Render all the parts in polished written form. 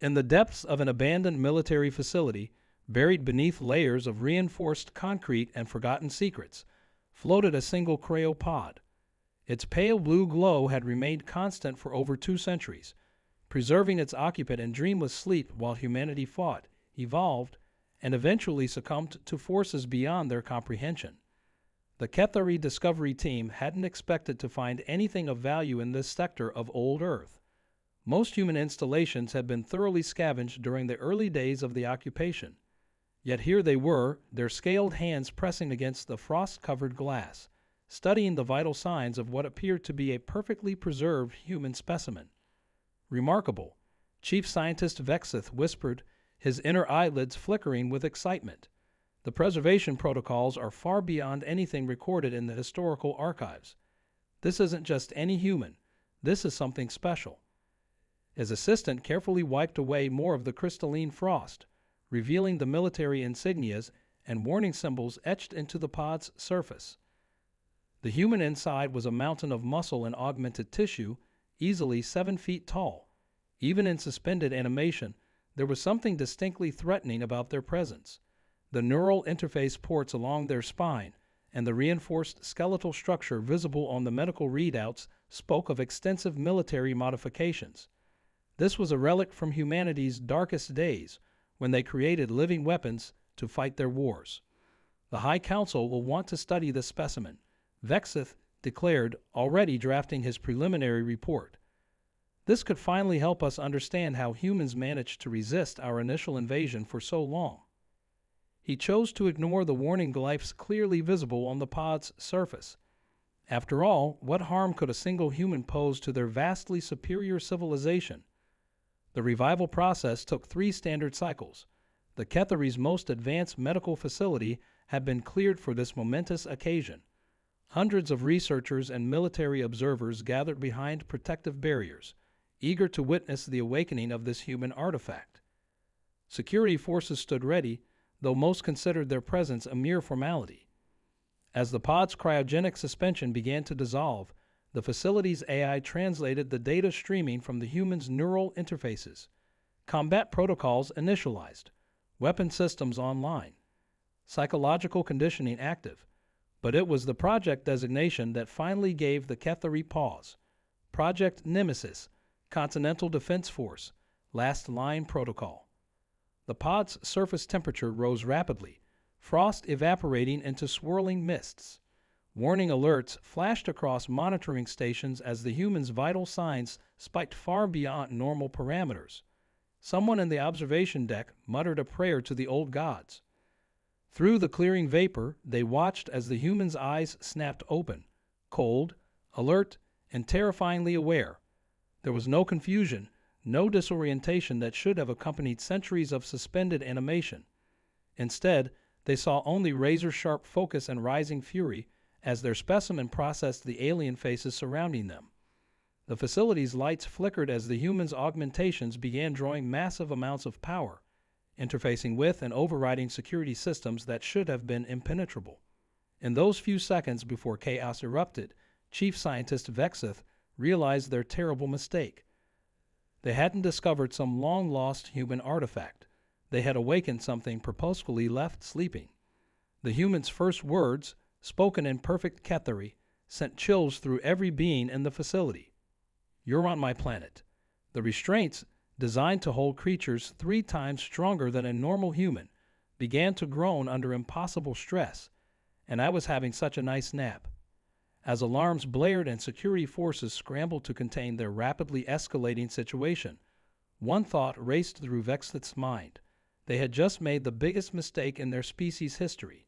In the depths of an abandoned military facility, buried beneath layers of reinforced concrete and forgotten secrets, floated a single cryopod. Its pale blue glow had remained constant for over 2 centuries, preserving its occupant in dreamless sleep while humanity fought, evolved, and eventually succumbed to forces beyond their comprehension. The Kethari Discovery Team hadn't expected to find anything of value in this sector of old Earth. Most human installations had been thoroughly scavenged during the early days of the occupation. Yet here they were, their scaled hands pressing against the frost-covered glass, studying the vital signs of what appeared to be a perfectly preserved human specimen. "Remarkable," Chief Scientist Vexith whispered, his inner eyelids flickering with excitement. "The preservation protocols are far beyond anything recorded in the historical archives. This isn't just any human. This is something special." His assistant carefully wiped away more of the crystalline frost, revealing the military insignias and warning symbols etched into the pod's surface. The human inside was a mountain of muscle and augmented tissue, easily 7 feet tall. Even in suspended animation, there was something distinctly threatening about their presence. The neural interface ports along their spine and the reinforced skeletal structure visible on the medical readouts spoke of extensive military modifications. This was a relic from humanity's darkest days, when they created living weapons to fight their wars. "The High Council will want to study this specimen," Vexith declared, already drafting his preliminary report. "This could finally help us understand how humans managed to resist our initial invasion for so long." He chose to ignore the warning glyphs clearly visible on the pod's surface. After all, what harm could a single human pose to their vastly superior civilization? The revival process took 3 standard cycles. The Kethari's most advanced medical facility had been cleared for this momentous occasion. Hundreds of researchers and military observers gathered behind protective barriers, eager to witness the awakening of this human artifact. Security forces stood ready, though most considered their presence a mere formality. As the pod's cryogenic suspension began to dissolve, the facility's AI translated the data streaming from the human's neural interfaces. Combat protocols initialized, weapon systems online, psychological conditioning active. But it was the project designation that finally gave the Kethari pause. Project Nemesis, Continental Defense Force, Last Line Protocol. The pod's surface temperature rose rapidly, frost evaporating into swirling mists. Warning alerts flashed across monitoring stations as the human's vital signs spiked far beyond normal parameters. Someone in the observation deck muttered a prayer to the old gods. Through the clearing vapor, they watched as the human's eyes snapped open, cold, alert, and terrifyingly aware. There was no confusion, no disorientation that should have accompanied centuries of suspended animation. Instead, they saw only razor-sharp focus and rising fury as their specimen processed the alien faces surrounding them. The facility's lights flickered as the human's augmentations began drawing massive amounts of power, interfacing with and overriding security systems that should have been impenetrable. In those few seconds before chaos erupted, Chief Scientist Vexith realized their terrible mistake. They hadn't discovered some long-lost human artifact. They had awakened something purposefully left sleeping. The human's first words, spoken in perfect Kethari, sent chills through every being in the facility. "You're on my planet." The restraints, designed to hold creatures 3 times stronger than a normal human, began to groan under impossible stress, and I was having such a nice nap. As alarms blared and security forces scrambled to contain their rapidly escalating situation, one thought raced through Vexith's mind. They had just made the biggest mistake in their species' history.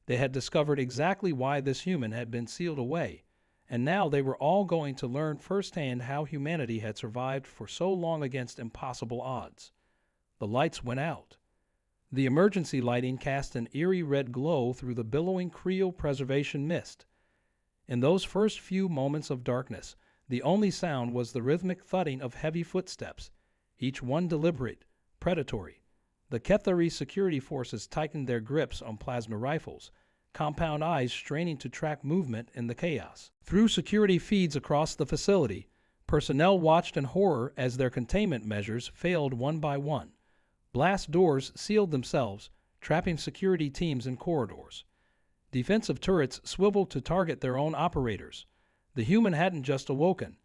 They had discovered exactly why this human had been sealed away, and now they were all going to learn firsthand how humanity had survived for so long against impossible odds. The lights went out. The emergency lighting cast an eerie red glow through the billowing cryopreservation mist. In those first few moments of darkness, the only sound was the rhythmic thudding of heavy footsteps, each one deliberate, predatory. The Kethari security forces tightened their grips on plasma rifles, compound eyes straining to track movement in the chaos. Through security feeds across the facility, Personnel watched in horror as their containment measures failed one by one. Blast doors sealed themselves, trapping security teams in corridors. Defensive turrets swiveled to target their own operators. The human hadn't just awoken.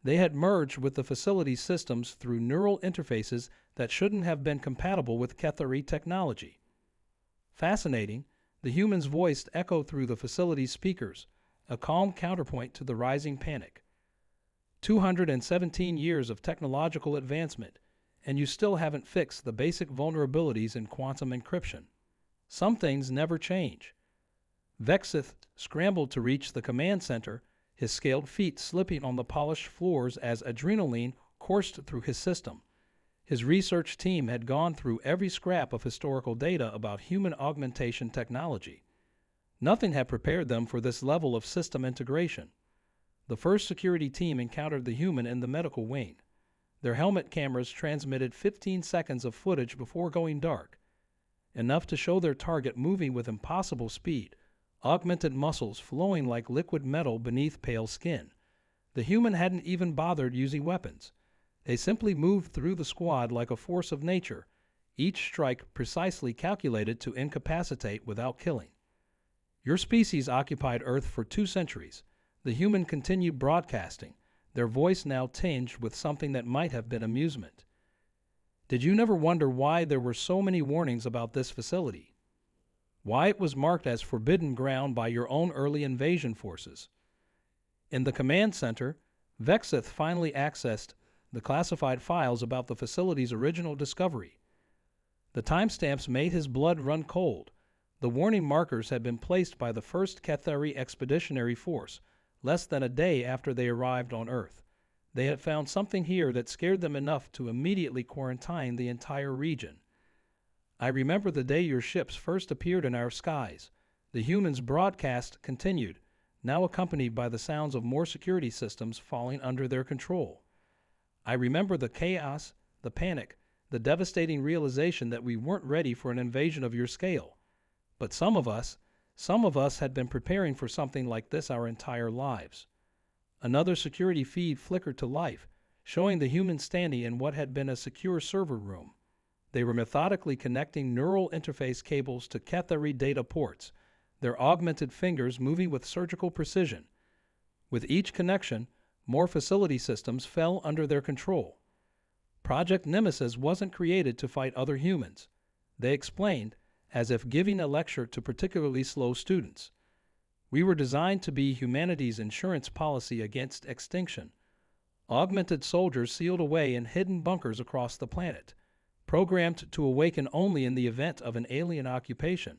They had merged with the facility's systems through neural interfaces that shouldn't have been compatible with Kethari technology. Fascinating, the human's voice echoed through the facility's speakers, a calm counterpoint to the rising panic. 217 years of technological advancement, and you still haven't fixed the basic vulnerabilities in quantum encryption. Some things never change. Vexith scrambled to reach the command center, his scaled feet slipping on the polished floors as adrenaline coursed through his system. His research team had gone through every scrap of historical data about human augmentation technology. Nothing had prepared them for this level of system integration. The first security team encountered the human in the medical wing. Their helmet cameras transmitted 15 seconds of footage before going dark, enough to show their target moving with impossible speed, augmented muscles flowing like liquid metal beneath pale skin. The human hadn't even bothered using weapons. They simply moved through the squad like a force of nature, each strike precisely calculated to incapacitate without killing. Your species occupied Earth for 2 centuries. The human continued broadcasting, their voice now tinged with something that might have been amusement. Did you never wonder why there were so many warnings about this facility? Why it was marked as forbidden ground by your own early invasion forces? In the command center, Vexith finally accessed the classified files about the facility's original discovery. The timestamps made his blood run cold. The warning markers had been placed by the first Kethari Expeditionary Force, less than a day after they arrived on Earth. They had found something here that scared them enough to immediately quarantine the entire region. I remember the day your ships first appeared in our skies. The humans' broadcast continued, now accompanied by the sounds of more security systems falling under their control. I remember the chaos, the panic, the devastating realization that we weren't ready for an invasion of your scale. But some of us had been preparing for something like this our entire lives. Another security feed flickered to life, showing the human standing in what had been a secure server room. They were methodically connecting neural interface cables to Kethari data ports, their augmented fingers moving with surgical precision. With each connection, more facility systems fell under their control. Project Nemesis wasn't created to fight other humans. They explained, as if giving a lecture to particularly slow students. We were designed to be humanity's insurance policy against extinction. Augmented soldiers sealed away in hidden bunkers across the planet, programmed to awaken only in the event of an alien occupation.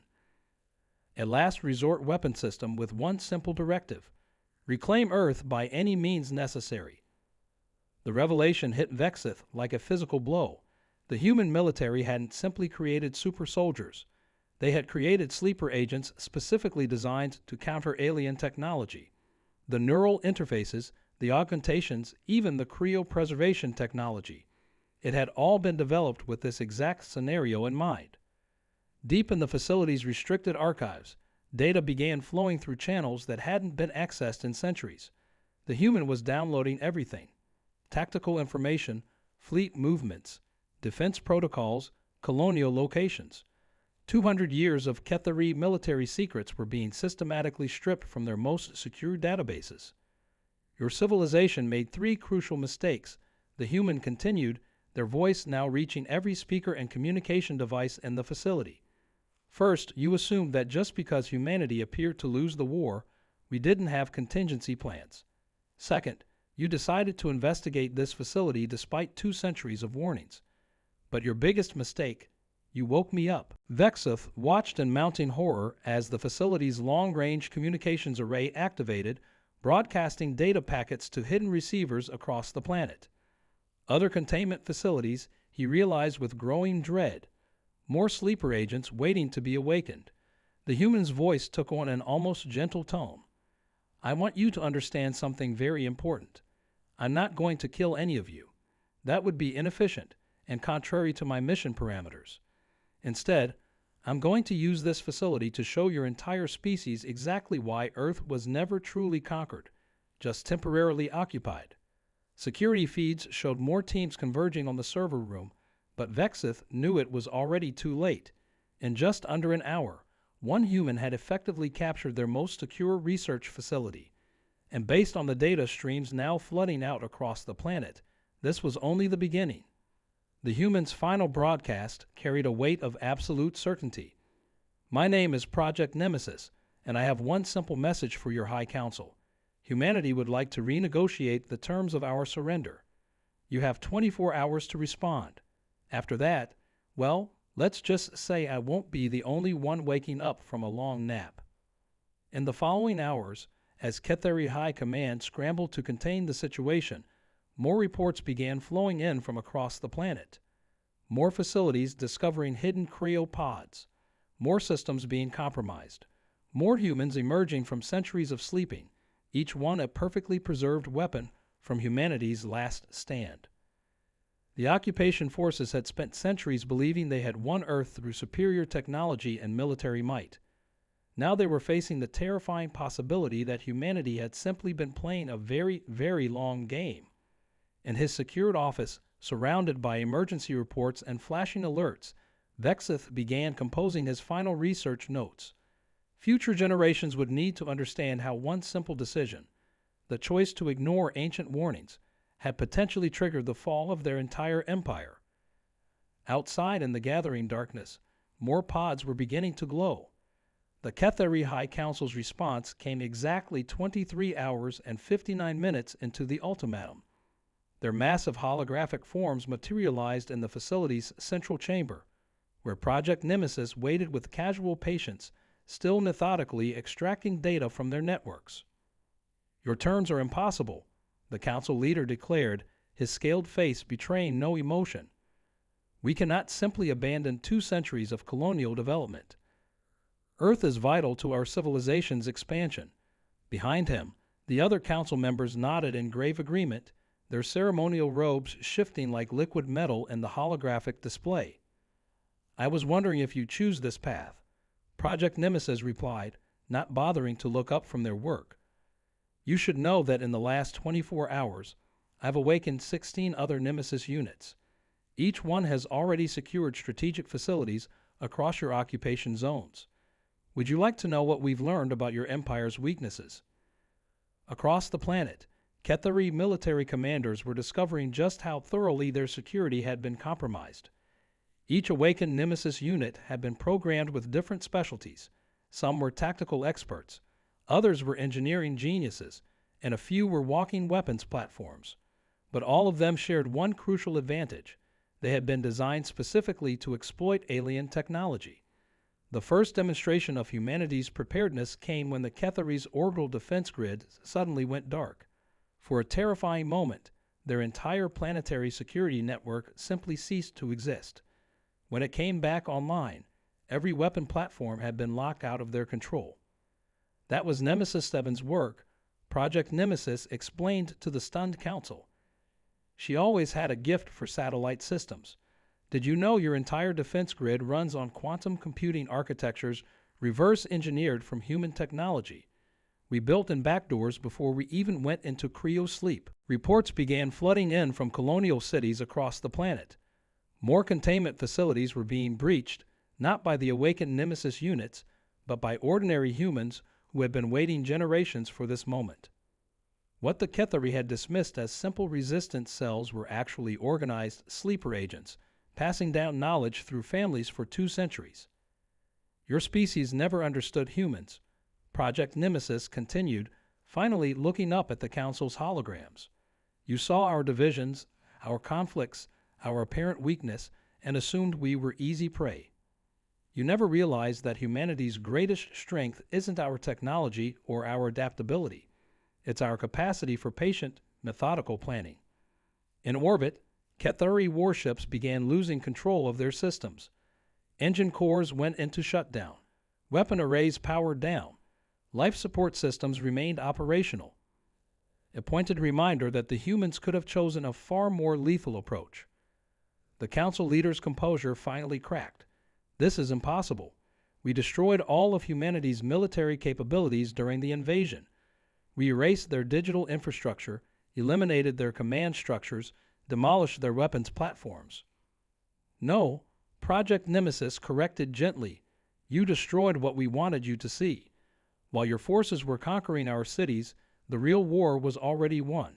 A last resort weapon system with one simple directive: reclaim Earth by any means necessary. The revelation hit Vexith like a physical blow. The human military hadn't simply created super soldiers. They had created sleeper agents specifically designed to counter alien technology. The neural interfaces, the augmentations, even the cryopreservation technology. It had all been developed with this exact scenario in mind. Deep in the facility's restricted archives, data began flowing through channels that hadn't been accessed in centuries. The human was downloading everything: tactical information, fleet movements, defense protocols, colonial locations. 200 years of Kethari military secrets were being systematically stripped from their most secure databases. Your civilization made 3 crucial mistakes, the human continued, their voice now reaching every speaker and communication device in the facility. First, you assumed that just because humanity appeared to lose the war, we didn't have contingency plans. Second, you decided to investigate this facility despite 2 centuries of warnings. But your biggest mistake: you woke me up. Vexith watched in mounting horror as the facility's long-range communications array activated, broadcasting data packets to hidden receivers across the planet. Other containment facilities, he realized with growing dread. More sleeper agents waiting to be awakened. The human's voice took on an almost gentle tone. I want you to understand something very important. I'm not going to kill any of you. That would be inefficient and contrary to my mission parameters. Instead, I'm going to use this facility to show your entire species exactly why Earth was never truly conquered, just temporarily occupied. Security feeds showed more teams converging on the server room, but Vexith knew it was already too late. In just under an hour, one human had effectively captured their most secure research facility. And based on the data streams now flooding out across the planet, this was only the beginning. The human's final broadcast carried a weight of absolute certainty. My name is Project Nemesis, and I have one simple message for your High Council. Humanity would like to renegotiate the terms of our surrender. You have 24 hours to respond. After that, well, let's just say I won't be the only one waking up from a long nap. In the following hours, as Ketheri High Command scrambled to contain the situation, more reports began flowing in from across the planet. More facilities discovering hidden Cryo pods. More systems being compromised. More humans emerging from centuries of sleeping, each one a perfectly preserved weapon from humanity's last stand. The occupation forces had spent centuries believing they had won Earth through superior technology and military might. Now they were facing the terrifying possibility that humanity had simply been playing a very, very long game. In his secured office, surrounded by emergency reports and flashing alerts, Vexith began composing his final research notes. Future generations would need to understand how one simple decision, the choice to ignore ancient warnings, had potentially triggered the fall of their entire empire. Outside in the gathering darkness, more pods were beginning to glow. The Ketheri High Council's response came exactly 23 hours and 59 minutes into the ultimatum. Their massive holographic forms materialized in the facility's central chamber, where Project Nemesis waited with casual patience, still methodically extracting data from their networks. Your terms are impossible, the council leader declared, his scaled face betraying no emotion. We cannot simply abandon 2 centuries of colonial development. Earth is vital to our civilization's expansion. Behind him, the other council members nodded in grave agreement, their ceremonial robes shifting like liquid metal in the holographic display. I was wondering if you choose this path, Project Nemesis replied, not bothering to look up from their work. You should know that in the last 24 hours, I've awakened 16 other Nemesis units. Each one has already secured strategic facilities across your occupation zones. Would you like to know what we've learned about your empire's weaknesses? Across the planet, Ketheri military commanders were discovering just how thoroughly their security had been compromised. Each awakened Nemesis unit had been programmed with different specialties. Some were tactical experts, others were engineering geniuses, and a few were walking weapons platforms. But all of them shared one crucial advantage. They had been designed specifically to exploit alien technology. The first demonstration of humanity's preparedness came when the Ketheri's orbital defense grid suddenly went dark. For a terrifying moment, their entire planetary security network simply ceased to exist. When it came back online, every weapon platform had been locked out of their control. That was Nemesis 7's work, Project Nemesis explained to the stunned council. She always had a gift for satellite systems. Did you know your entire defense grid runs on quantum computing architectures reverse engineered from human technology? We built in backdoors before we even went into Cryo sleep. Reports began flooding in from colonial cities across the planet. More containment facilities were being breached, not by the awakened Nemesis units, but by ordinary humans who had been waiting generations for this moment. What the Ketheri had dismissed as simple resistance cells were actually organized sleeper agents, passing down knowledge through families for 2 centuries. Your species never understood humans, Project Nemesis continued, finally looking up at the council's holograms. You saw our divisions, our conflicts, our apparent weakness, and assumed we were easy prey. You never realized that humanity's greatest strength isn't our technology or our adaptability. It's our capacity for patient, methodical planning. In orbit, Ketheri warships began losing control of their systems. Engine cores went into shutdown. Weapon arrays powered down. Life support systems remained operational. A pointed reminder that the humans could have chosen a far more lethal approach. The council leader's composure finally cracked. This is impossible. We destroyed all of humanity's military capabilities during the invasion. We erased their digital infrastructure, eliminated their command structures, demolished their weapons platforms. No, Project Nemesis corrected gently. You destroyed what we wanted you to see. While your forces were conquering our cities, the real war was already won.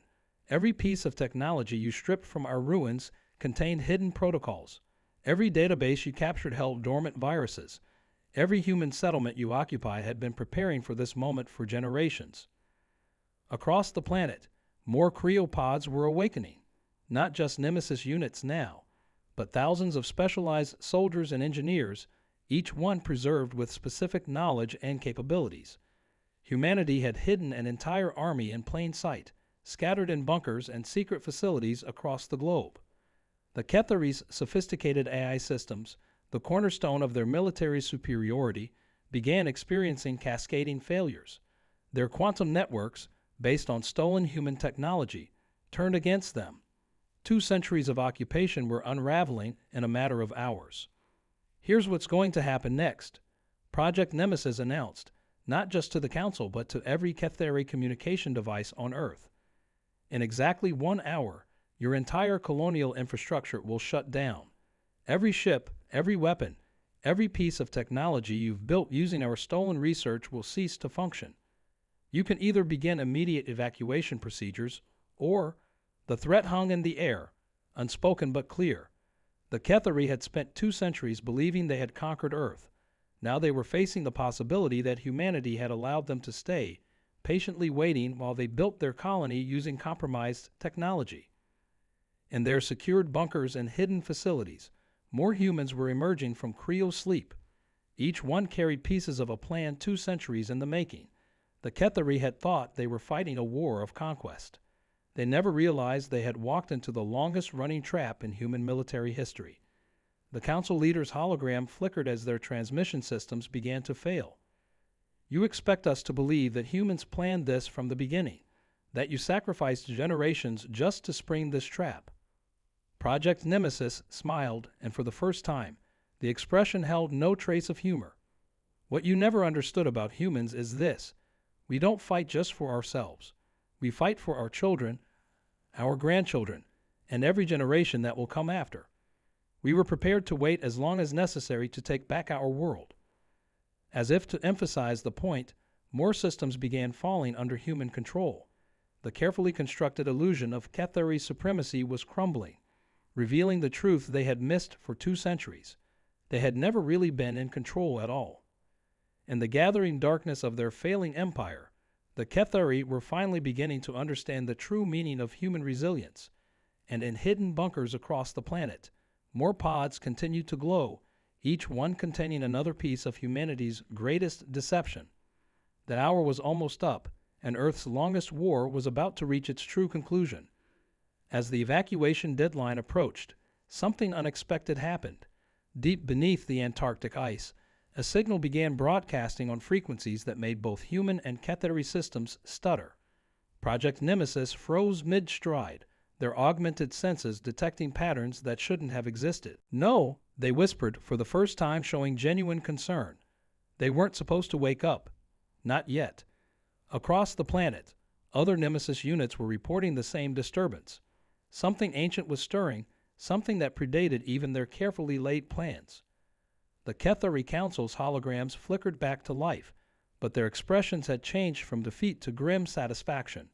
Every piece of technology you stripped from our ruins contained hidden protocols. Every database you captured held dormant viruses. Every human settlement you occupied had been preparing for this moment for generations. Across the planet, more cryopods were awakening. Not just Nemesis units now, but thousands of specialized soldiers and engineers, each one preserved with specific knowledge and capabilities. Humanity had hidden an entire army in plain sight, scattered in bunkers and secret facilities across the globe. The Ketheri's sophisticated AI systems, the cornerstone of their military superiority, began experiencing cascading failures. Their quantum networks, based on stolen human technology, turned against them. 2 centuries of occupation were unraveling in a matter of hours. Here's what's going to happen next. Project Nemesis announced, not just to the Council but to every Ketheri communication device on Earth. In exactly 1 hour, your entire colonial infrastructure will shut down. Every ship, every weapon, every piece of technology you've built using our stolen research will cease to function. You can either begin immediate evacuation procedures, or the threat hung in the air, unspoken but clear. The Ketheri had spent 2 centuries believing they had conquered Earth. Now they were facing the possibility that humanity had allowed them to stay, patiently waiting while they built their colony using compromised technology. In their secured bunkers and hidden facilities, more humans were emerging from cryo sleep. Each one carried pieces of a plan 2 centuries in the making. The Ketheri had thought they were fighting a war of conquest. They never realized they had walked into the longest-running trap in human military history. The Council leader's hologram flickered as their transmission systems began to fail. You expect us to believe that humans planned this from the beginning, that you sacrificed generations just to spring this trap. Project Nemesis smiled, and for the first time, the expression held no trace of humor. What you never understood about humans is this: we don't fight just for ourselves. We fight for our children, our grandchildren, and every generation that will come after. We were prepared to wait as long as necessary to take back our world. As if to emphasize the point, more systems began falling under human control. The carefully constructed illusion of Ketheri supremacy was crumbling, revealing the truth they had missed for 2 centuries. They had never really been in control at all. In the gathering darkness of their failing empire, the Ketheri were finally beginning to understand the true meaning of human resilience, and in hidden bunkers across the planet, more pods continued to glow, each one containing another piece of humanity's greatest deception. The hour was almost up, and Earth's longest war was about to reach its true conclusion. As the evacuation deadline approached, something unexpected happened. Deep beneath the Antarctic ice, a signal began broadcasting on frequencies that made both human and Ketheri systems stutter. Project Nemesis froze mid-stride, their augmented senses detecting patterns that shouldn't have existed. No, they whispered, for the first time showing genuine concern. They weren't supposed to wake up. Not yet. Across the planet, other Nemesis units were reporting the same disturbance. Something ancient was stirring, something that predated even their carefully laid plans. The Ketheri Council's holograms flickered back to life, but their expressions had changed from defeat to grim satisfaction.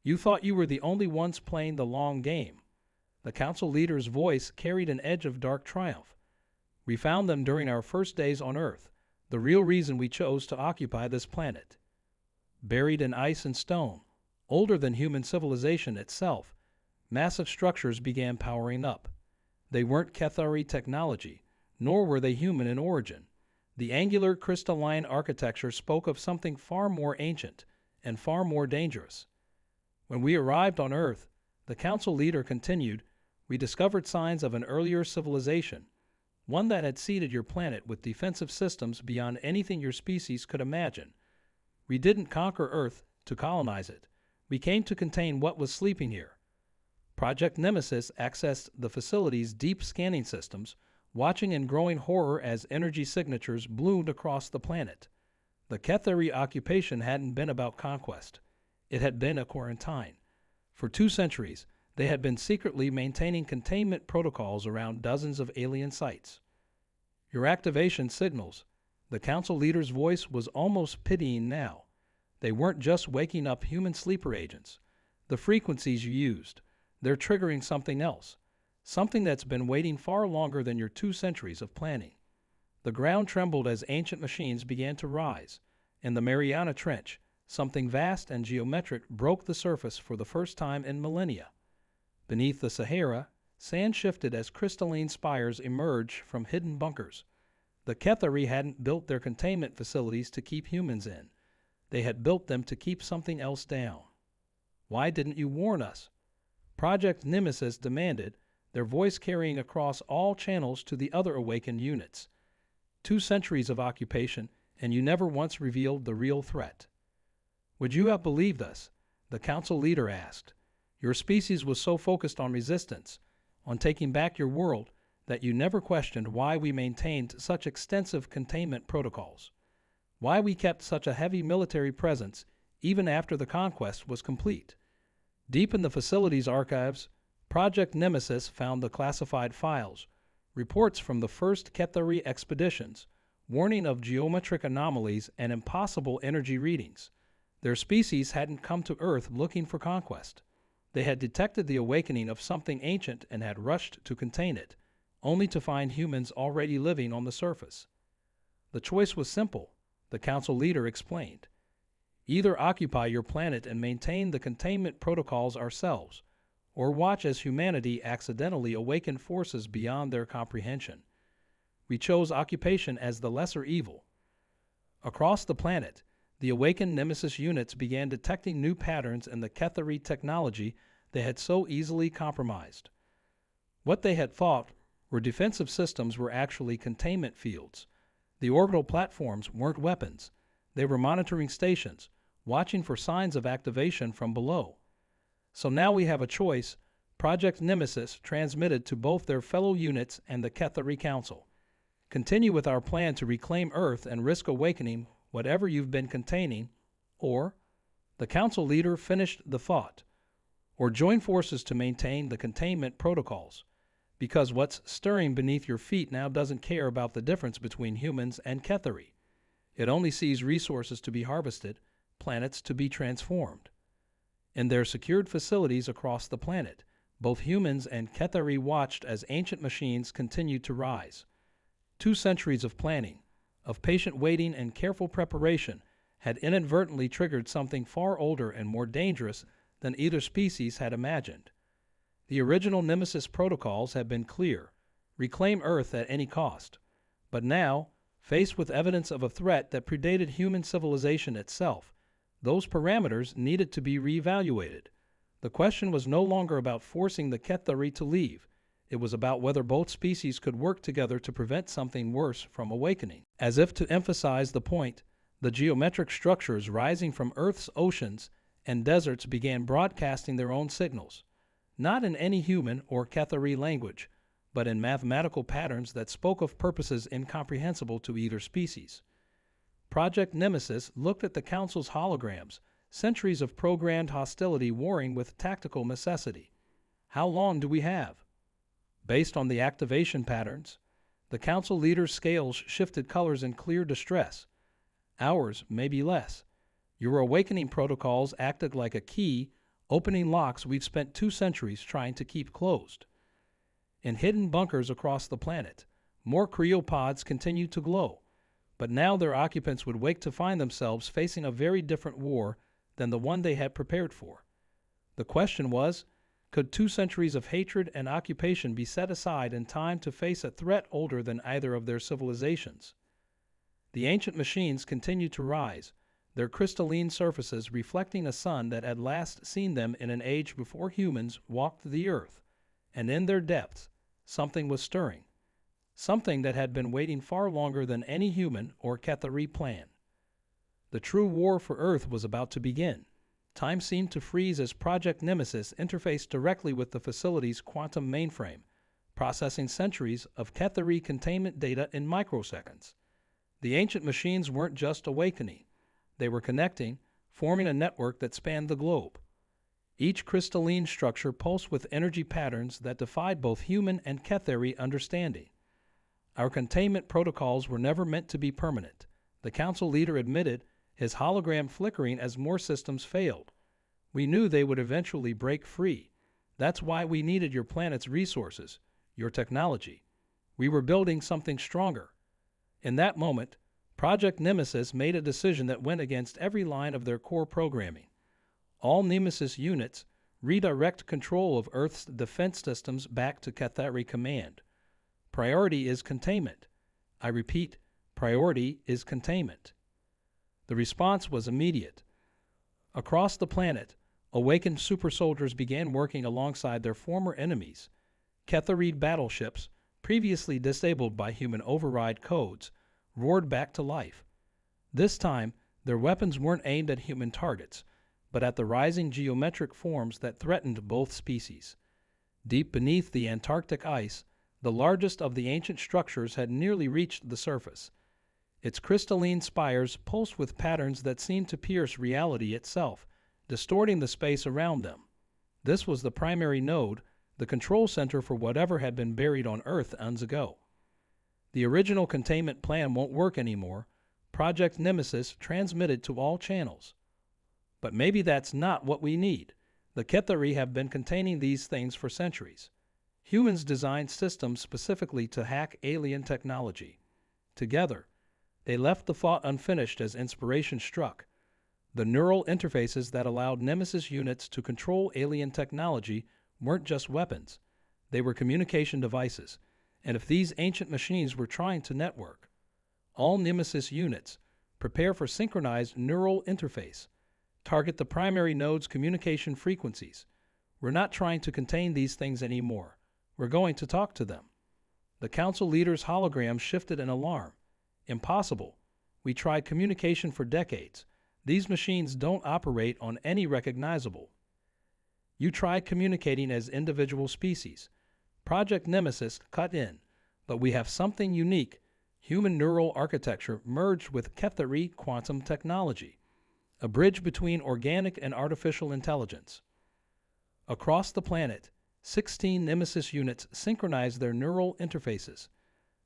You thought you were the only ones playing the long game. The Council leader's voice carried an edge of dark triumph. We found them during our first days on Earth, the real reason we chose to occupy this planet. Buried in ice and stone, older than human civilization itself, massive structures began powering up. They weren't Ketheri technology, nor were they human in origin. The angular crystalline architecture spoke of something far more ancient and far more dangerous. When we arrived on Earth, the Council leader continued, we discovered signs of an earlier civilization, one that had seeded your planet with defensive systems beyond anything your species could imagine. We didn't conquer Earth to colonize it. We came to contain what was sleeping here. Project Nemesis accessed the facility's deep scanning systems, watching in growing horror as energy signatures bloomed across the planet. The Ketheri occupation hadn't been about conquest. It had been a quarantine. For 2 centuries, they had been secretly maintaining containment protocols around dozens of alien sites. Your activation signals. The council leader's voice was almost pitying now. They weren't just waking up human sleeper agents. The frequencies you used, they're triggering something else. Something that's been waiting far longer than your 2 centuries of planning. The ground trembled as ancient machines began to rise. In the Mariana Trench, something vast and geometric broke the surface for the first time in millennia. Beneath the Sahara, sand shifted as crystalline spires emerged from hidden bunkers. The Kethari hadn't built their containment facilities to keep humans in. They had built them to keep something else down. Why didn't you warn us? Project Nemesis demanded, their voice carrying across all channels to the other awakened units. 2 centuries of occupation, and you never once revealed the real threat. Would you have believed us? The council leader asked. Your species was so focused on resistance, on taking back your world, that you never questioned why we maintained such extensive containment protocols. Why we kept such a heavy military presence even after the conquest was complete. Deep in the facility's archives, Project Nemesis found the classified files, reports from the first Kethari expeditions, warning of geometric anomalies and impossible energy readings. Their species hadn't come to Earth looking for conquest. They had detected the awakening of something ancient and had rushed to contain it, only to find humans already living on the surface. The choice was simple, the council leader explained. Either occupy your planet and maintain the containment protocols ourselves, or watch as humanity accidentally awakened forces beyond their comprehension. We chose occupation as the lesser evil. Across the planet, the awakened Nemesis units began detecting new patterns in the Kethari technology they had so easily compromised. What they had thought were defensive systems were actually containment fields. The orbital platforms weren't weapons. They were monitoring stations, watching for signs of activation from below. So now we have a choice. Project Nemesis transmitted to both their fellow units and the Kethari Council. Continue with our plan to reclaim Earth and risk awakening whatever you've been containing, or, the council leader finished the thought, or join forces to maintain the containment protocols, because what's stirring beneath your feet now doesn't care about the difference between humans and Kethari. It only sees resources to be harvested, planets to be transformed. In their secured facilities across the planet, both humans and Kethari watched as ancient machines continued to rise. 2 centuries of planning, of patient waiting and careful preparation, had inadvertently triggered something far older and more dangerous than either species had imagined. The original Nemesis protocols had been clear: reclaim Earth at any cost. But now, faced with evidence of a threat that predated human civilization itself, those parameters needed to be reevaluated. The question was no longer about forcing the Kethari to leave. It was about whether both species could work together to prevent something worse from awakening. As if to emphasize the point, the geometric structures rising from Earth's oceans and deserts began broadcasting their own signals, not in any human or Kethari language, but in mathematical patterns that spoke of purposes incomprehensible to either species. Project Nemesis looked at the Council's holograms, centuries of programmed hostility warring with tactical necessity. How long do we have? Based on the activation patterns, the Council leader's scales shifted colors in clear distress. Hours, maybe less. Your awakening protocols acted like a key, opening locks we've spent 2 centuries trying to keep closed. In hidden bunkers across the planet, more cryopods continued to glow, but now their occupants would wake to find themselves facing a very different war than the one they had prepared for. The question was, could 2 centuries of hatred and occupation be set aside in time to face a threat older than either of their civilizations? The ancient machines continued to rise, their crystalline surfaces reflecting a sun that had last seen them in an age before humans walked the earth, and in their depths, something was stirring, something that had been waiting far longer than any human or Kethari plan. The true war for Earth was about to begin. Time seemed to freeze as Project Nemesis interfaced directly with the facility's quantum mainframe, processing centuries of Kethari containment data in microseconds. The ancient machines weren't just awakening. They were connecting, forming a network that spanned the globe. Each crystalline structure pulsed with energy patterns that defied both human and Ketheri understanding. Our containment protocols were never meant to be permanent, the council leader admitted, his hologram flickering as more systems failed. We knew they would eventually break free. That's why we needed your planet's resources, your technology. We were building something stronger. In that moment, Project Nemesis made a decision that went against every line of their core programming. All Nemesis units redirect control of Earth's defense systems back to Ketheri Command. Priority is containment. I repeat, priority is containment. The response was immediate. Across the planet, awakened super soldiers began working alongside their former enemies. Ketheri battleships, previously disabled by human override codes, roared back to life. This time, their weapons weren't aimed at human targets, but at the rising geometric forms that threatened both species. Deep beneath the Antarctic ice, the largest of the ancient structures had nearly reached the surface. Its crystalline spires pulsed with patterns that seemed to pierce reality itself, distorting the space around them. This was the primary node, the control center for whatever had been buried on Earth eons ago. The original containment plan won't work anymore, Project Nemesis transmitted to all channels. But maybe that's not what we need. The Ketheri have been containing these things for centuries. Humans designed systems specifically to hack alien technology. Together, they left the thought unfinished as inspiration struck. The neural interfaces that allowed Nemesis units to control alien technology weren't just weapons. They were communication devices. And if these ancient machines were trying to network, all Nemesis units prepare for synchronized neural interface. Target the primary node's communication frequencies. We're not trying to contain these things anymore. We're going to talk to them. The council leader's hologram shifted in alarm. Impossible. We tried communication for decades. These machines don't operate on any recognizable. You tried communicating as individual species. Project Nemesis cut in, but we have something unique, human neural architecture merged with Ketheri quantum technology, a bridge between organic and artificial intelligence. Across the planet, 16 Nemesis units synchronized their neural interfaces.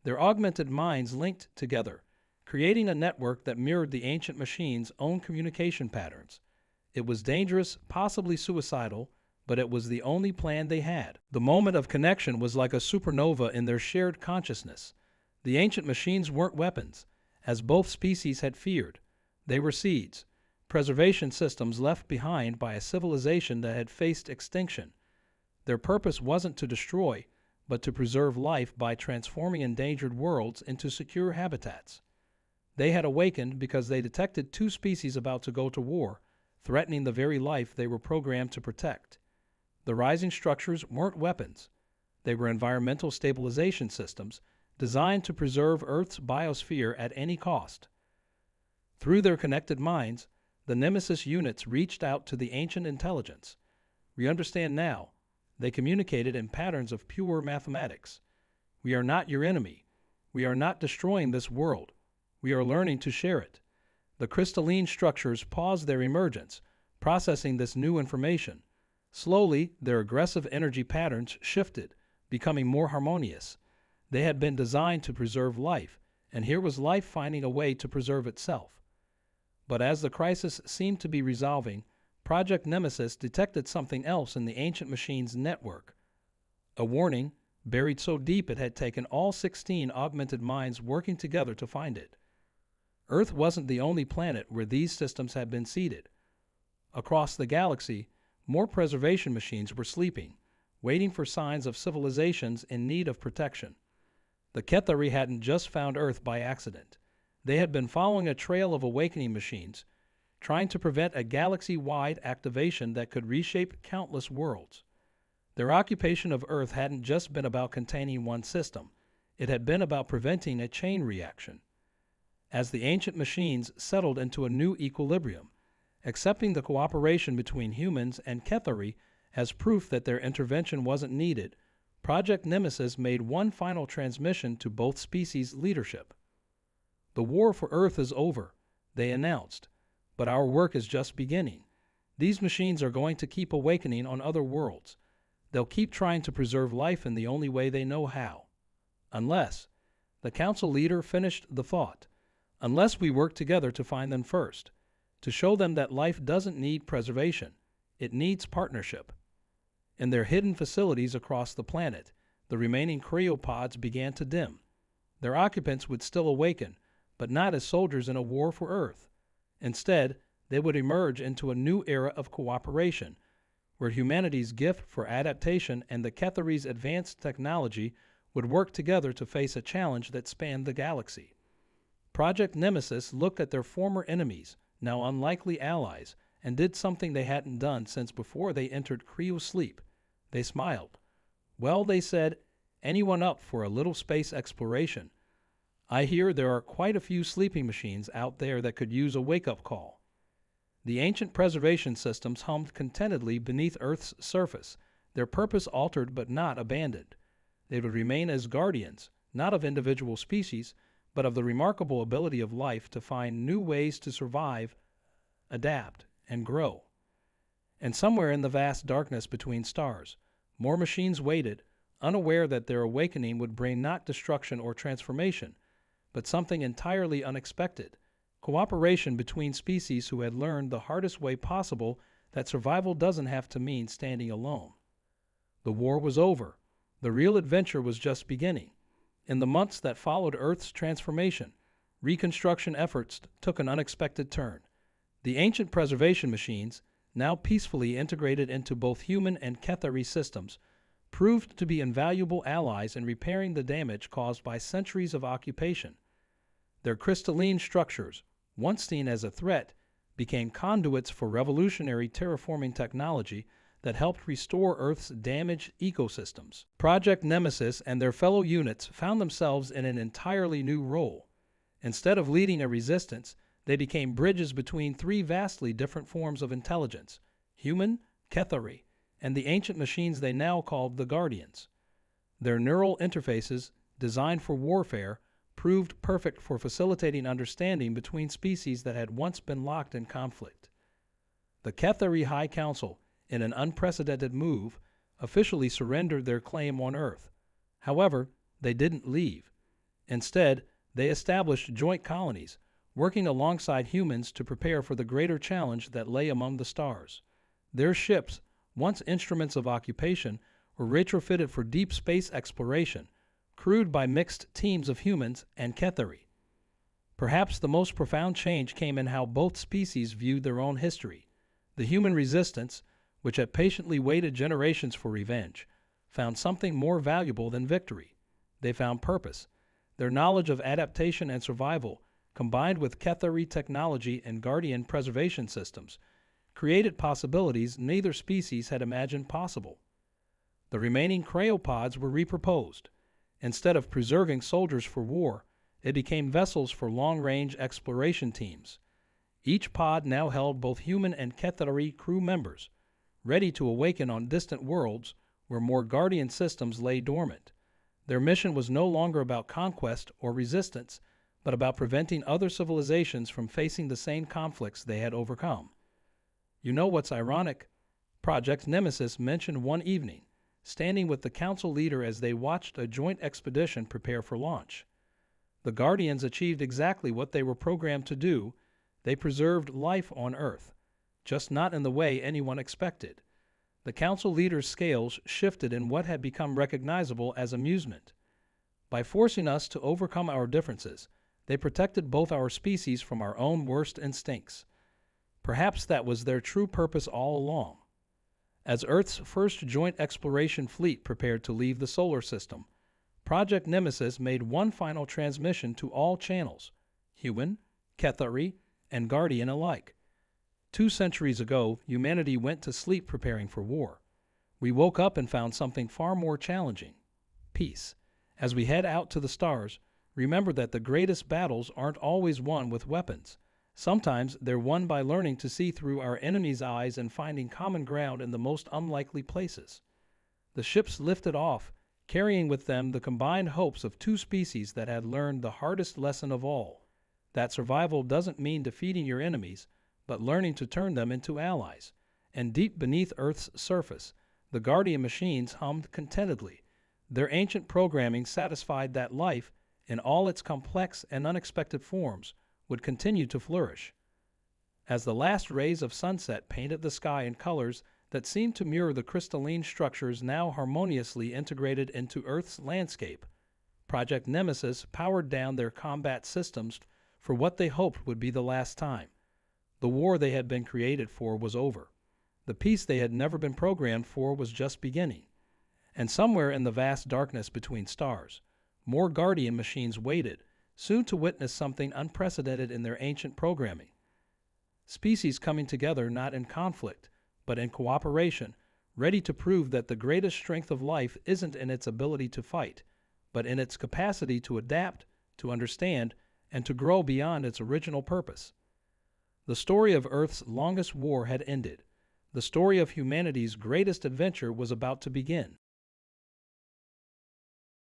Their augmented minds linked together, creating a network that mirrored the ancient machine's own communication patterns. It was dangerous, possibly suicidal, but it was the only plan they had. The moment of connection was like a supernova in their shared consciousness. The ancient machines weren't weapons, as both species had feared. They were seeds, preservation systems left behind by a civilization that had faced extinction. Their purpose wasn't to destroy, but to preserve life by transforming endangered worlds into secure habitats. They had awakened because they detected two species about to go to war, threatening the very life they were programmed to protect. The rising structures weren't weapons. They were environmental stabilization systems designed to preserve Earth's biosphere at any cost. Through their connected minds, the Nemesis units reached out to the ancient intelligence. We understand now. They communicated in patterns of pure mathematics. We are not your enemy. We are not destroying this world. We are learning to share it. The crystalline structures paused their emergence, processing this new information. Slowly, their aggressive energy patterns shifted, becoming more harmonious. They had been designed to preserve life, and here was life finding a way to preserve itself. But as the crisis seemed to be resolving, Project Nemesis detected something else in the ancient machine's network. A warning, buried so deep it had taken all 16 augmented minds working together to find it. Earth wasn't the only planet where these systems had been seeded. Across the galaxy, more preservation machines were sleeping, waiting for signs of civilizations in need of protection. The Ketheri hadn't just found Earth by accident. They had been following a trail of awakening machines, trying to prevent a galaxy-wide activation that could reshape countless worlds. Their occupation of Earth hadn't just been about containing one system. It had been about preventing a chain reaction. As the ancient machines settled into a new equilibrium, accepting the cooperation between humans and Ketheri as proof that their intervention wasn't needed, Project Nemesis made one final transmission to both species' leadership. The war for Earth is over, they announced, but our work is just beginning. These machines are going to keep awakening on other worlds. They'll keep trying to preserve life in the only way they know how. Unless, the council leader finished the thought, unless we work together to find them first, to show them that life doesn't need preservation, it needs partnership. In their hidden facilities across the planet, the remaining cryopods began to dim. Their occupants would still awaken, but not as soldiers in a war for Earth. Instead, they would emerge into a new era of cooperation, where humanity's gift for adaptation and the Ketheri's advanced technology would work together to face a challenge that spanned the galaxy. Project Nemesis looked at their former enemies, now unlikely allies, and did something they hadn't done since before they entered cryo sleep. They smiled. Well, they said, anyone up for a little space exploration? I hear there are quite a few sleeping machines out there that could use a wake-up call. The ancient preservation systems hummed contentedly beneath Earth's surface, their purpose altered but not abandoned. They would remain as guardians, not of individual species, but of the remarkable ability of life to find new ways to survive, adapt, and grow. And somewhere in the vast darkness between stars, more machines waited, unaware that their awakening would bring not destruction or transformation, but something entirely unexpected: cooperation between species who had learned the hardest way possible that survival doesn't have to mean standing alone. The war was over. The real adventure was just beginning. In the months that followed Earth's transformation, reconstruction efforts took an unexpected turn. The ancient preservation machines, now peacefully integrated into both human and Ketheri systems, proved to be invaluable allies in repairing the damage caused by centuries of occupation. Their crystalline structures, once seen as a threat, became conduits for revolutionary terraforming technology that helped restore Earth's damaged ecosystems. Project Nemesis and their fellow units found themselves in an entirely new role. Instead of leading a resistance, they became bridges between three vastly different forms of intelligence: human, Ketheri, and the ancient machines they now called the Guardians. Their neural interfaces, designed for warfare, proved perfect for facilitating understanding between species that had once been locked in conflict. The Ketheri High Council, in an unprecedented move, officially surrendered their claim on Earth. However, they didn't leave. Instead, they established joint colonies, working alongside humans to prepare for the greater challenge that lay among the stars. Their ships, once instruments of occupation, were retrofitted for deep space exploration, crewed by mixed teams of humans and Ketheri. Perhaps the most profound change came in how both species viewed their own history. The human resistance, which had patiently waited generations for revenge, found something more valuable than victory. They found purpose. Their knowledge of adaptation and survival, combined with Ketheri technology and Guardian preservation systems, created possibilities neither species had imagined possible. The remaining cryopods were repurposed. Instead of preserving soldiers for war, it became vessels for long-range exploration teams. Each pod now held both human and Ketheri crew members, ready to awaken on distant worlds where more Guardian systems lay dormant. Their mission was no longer about conquest or resistance, but about preventing other civilizations from facing the same conflicts they had overcome. You know what's ironic? Project Nemesis mentioned one evening, standing with the council leader as they watched a joint expedition prepare for launch. The Guardians achieved exactly what they were programmed to do. They preserved life on Earth, just not in the way anyone expected. The council leader's scales shifted in what had become recognizable as amusement. By forcing us to overcome our differences, they protected both our species from our own worst instincts. Perhaps that was their true purpose all along. As Earth's first joint exploration fleet prepared to leave the solar system, Project Nemesis made one final transmission to all channels, human, Ketheri, and Guardian alike. 2 centuries ago, humanity went to sleep preparing for war. We woke up and found something far more challenging: peace. As we head out to the stars, remember that the greatest battles aren't always won with weapons. Sometimes they're won by learning to see through our enemies' eyes and finding common ground in the most unlikely places. The ships lifted off, carrying with them the combined hopes of 2 species that had learned the hardest lesson of all: that survival doesn't mean defeating your enemies, but learning to turn them into allies. and deep beneath Earth's surface, the Guardian machines hummed contentedly. Their ancient programming satisfied that life, in all its complex and unexpected forms, would continue to flourish. As the last rays of sunset painted the sky in colors that seemed to mirror the crystalline structures now harmoniously integrated into Earth's landscape, Project Nemesis powered down their combat systems for what they hoped would be the last time. The war they had been created for was over. The peace they had never been programmed for was just beginning. And somewhere in the vast darkness between stars, more Guardian machines waited, soon to witness something unprecedented in their ancient programming. Species coming together not in conflict, but in cooperation, ready to prove that the greatest strength of life isn't in its ability to fight, but in its capacity to adapt, to understand, and to grow beyond its original purpose. The story of Earth's longest war had ended. The story of humanity's greatest adventure was about to begin.